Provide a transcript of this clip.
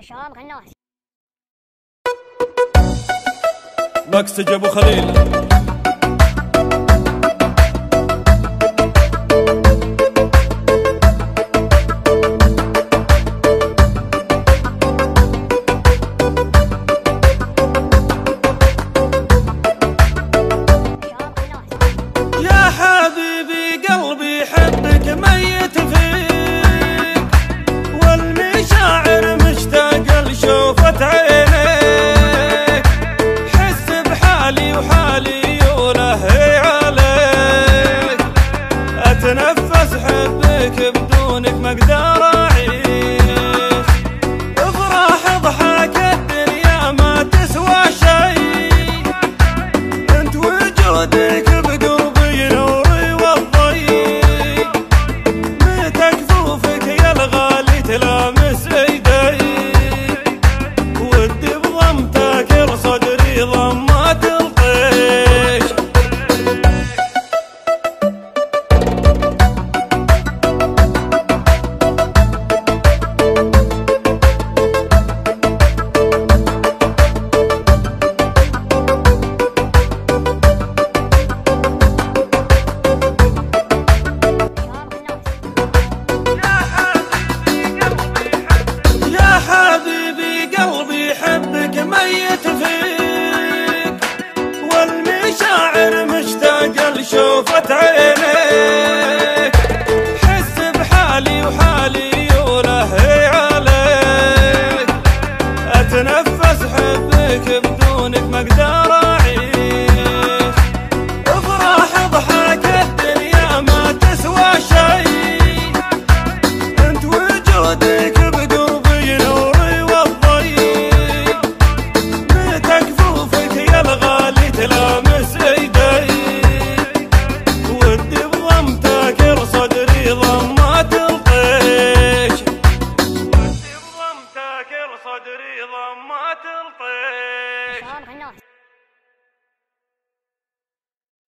شلون غناس مكسج ابو خليل. يا حبيبي قلبي حبك ميت فيك، والمشاعر مشتاق لشوفة عينيك، حس بحالي وحالي ولهي عليك، اتنفس حبك بدونك ما اقدر اعيش، افرح اضحك الدنيا ما تسوى شي، انت وجودك بقلبي نوري والضي، متى كفوفك يا الغالي تلامس ايدي، ودي بضمتك لصدري ضمات الطيش. ميت فيك، والمشاعر مشتاق لشوفة عينيك، حس بحالي وحالي ولهي عليك، اتنفس حبك بدونك ما اقدر اعيش، افرح اضحك الدنيا ما تسوى شي، انت وجودك بقلبي نوري والضي، تلامس ايدي، ودي بضمتك لصدري ضمات الطيش، ودي بضمتك لصدري ضمات الطيش.